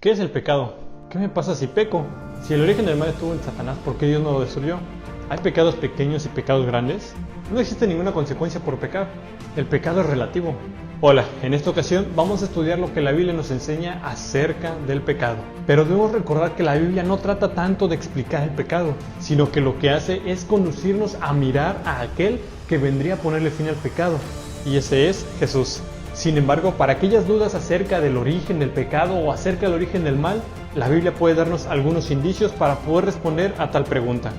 ¿Qué es el pecado? ¿Qué me pasa si peco? Si el origen del mal estuvo en Satanás, ¿por qué Dios no lo destruyó? ¿Hay pecados pequeños y pecados grandes? No existe ninguna consecuencia por pecar. El pecado es relativo. Hola, en esta ocasión vamos a estudiar lo que la Biblia nos enseña acerca del pecado. Pero debemos recordar que la Biblia no trata tanto de explicar el pecado, sino que lo que hace es conducirnos a mirar a aquel que vendría a ponerle fin al pecado. Y ese es Jesús. Sin embargo, para aquellas dudas acerca del origen del pecado o acerca del origen del mal, la Biblia puede darnos algunos indicios para poder responder a tal pregunta.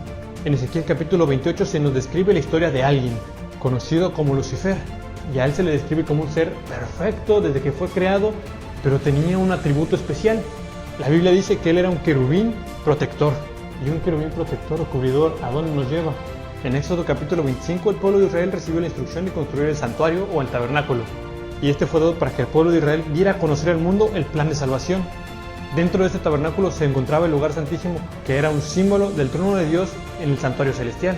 En Ezequiel capítulo 28 se nos describe la historia de alguien, conocido como Lucifer, y a él se le describe como un ser perfecto desde que fue creado, pero tenía un atributo especial. La Biblia dice que él era un querubín protector, y un querubín protector o cubridor, ¿a dónde nos lleva? En Éxodo capítulo 25 el pueblo de Israel recibió la instrucción de construir el santuario o el tabernáculo, y este fue dado para que el pueblo de Israel diera a conocer al mundo el plan de salvación. Dentro de este tabernáculo se encontraba el lugar santísimo, que era un símbolo del trono de Dios en el santuario celestial.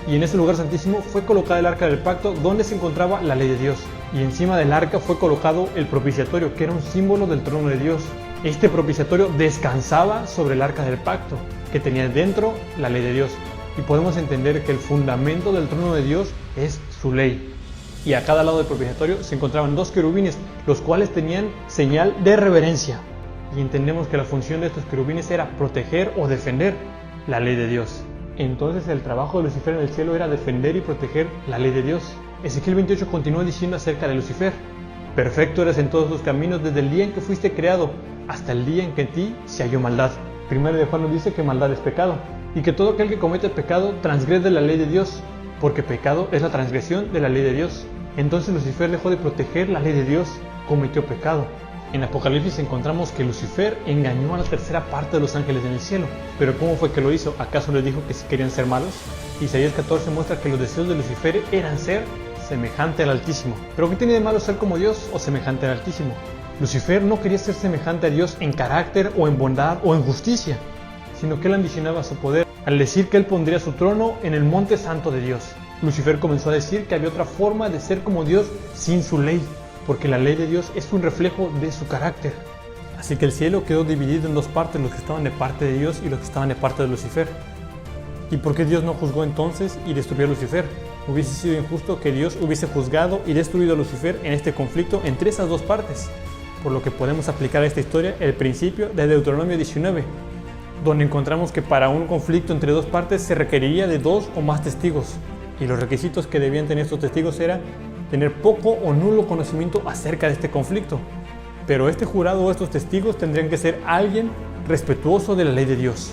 Y en ese lugar santísimo fue colocada el arca del pacto, donde se encontraba la ley de Dios. Y encima del arca fue colocado el propiciatorio, que era un símbolo del trono de Dios. Este propiciatorio descansaba sobre el arca del pacto, que tenía dentro la ley de Dios. Y podemos entender que el fundamento del trono de Dios es su ley. Y a cada lado del propiciatorio se encontraban dos querubines, los cuales tenían señal de reverencia. Y entendemos que la función de estos querubines era proteger o defender la ley de Dios. Entonces el trabajo de Lucifer en el cielo era defender y proteger la ley de Dios. Ezequiel 28 continúa diciendo acerca de Lucifer: perfecto eres en todos tus caminos desde el día en que fuiste creado hasta el día en que en ti se halló maldad. Primero de Juan nos dice que maldad es pecado, y que todo aquel que comete el pecado transgrede la ley de Dios, porque pecado es la transgresión de la ley de Dios. Entonces Lucifer dejó de proteger la ley de Dios, cometió pecado. En Apocalipsis encontramos que Lucifer engañó a la tercera parte de los ángeles en el cielo. ¿Pero cómo fue que lo hizo? ¿Acaso les dijo que si querían ser malos? Isaías 14 muestra que los deseos de Lucifer eran ser semejante al Altísimo. ¿Pero qué tiene de malo ser como Dios o semejante al Altísimo? Lucifer no quería ser semejante a Dios en carácter o en bondad o en justicia, sino que él ambicionaba su poder al decir que él pondría su trono en el monte santo de Dios. Lucifer comenzó a decir que había otra forma de ser como Dios sin su ley, porque la ley de Dios es un reflejo de su carácter. Así que el cielo quedó dividido en dos partes, los que estaban de parte de Dios y los que estaban de parte de Lucifer. ¿Y por qué Dios no juzgó entonces y destruyó a Lucifer? Hubiese sido injusto que Dios hubiese juzgado y destruido a Lucifer en este conflicto entre esas dos partes, por lo que podemos aplicar a esta historia el principio de Deuteronomio 19, donde encontramos que para un conflicto entre dos partes se requeriría de dos o más testigos, y los requisitos que debían tener estos testigos era tener poco o nulo conocimiento acerca de este conflicto. Pero este jurado o estos testigos tendrían que ser alguien respetuoso de la ley de Dios.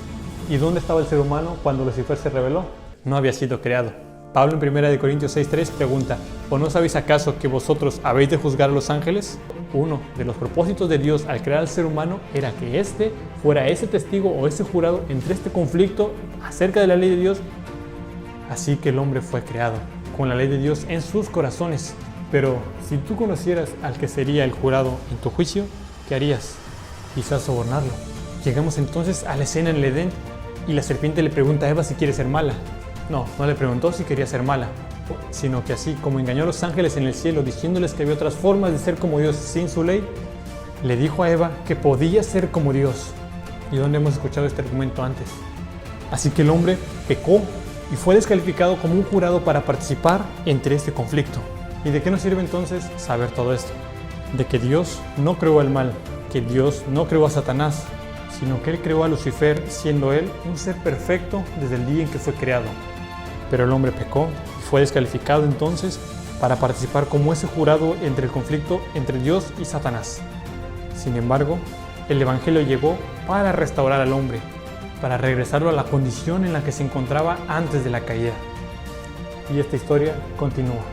¿Y dónde estaba el ser humano cuando Lucifer se rebeló? No había sido creado. Pablo en 1 Corintios 6:3 pregunta: ¿o no sabéis acaso que vosotros habéis de juzgar a los ángeles? Uno de los propósitos de Dios al crear al ser humano era que éste fuera ese testigo o ese jurado entre este conflicto acerca de la ley de Dios. Así que el hombre fue creado con la ley de Dios en sus corazones. Pero si tú conocieras al que sería el jurado en tu juicio, ¿qué harías? Quizás sobornarlo. Llegamos entonces a la escena en el Edén y la serpiente le pregunta a Eva si quiere ser mala. No le preguntó si quería ser mala, sino que así como engañó a los ángeles en el cielo diciéndoles que había otras formas de ser como Dios sin su ley, le dijo a Eva que podía ser como Dios. ¿Y dónde hemos escuchado este argumento antes? Así que el hombre pecó y fue descalificado como un jurado para participar entre este conflicto. ¿Y de qué nos sirve entonces saber todo esto? De que Dios no creó el mal, que Dios no creó a Satanás, sino que Él creó a Lucifer siendo Él un ser perfecto desde el día en que fue creado. Pero el hombre pecó y fue descalificado entonces para participar como ese jurado entre el conflicto entre Dios y Satanás. Sin embargo, el Evangelio llegó para restaurar al hombre, para regresarlo a la condición en la que se encontraba antes de la caída. Y esta historia continúa.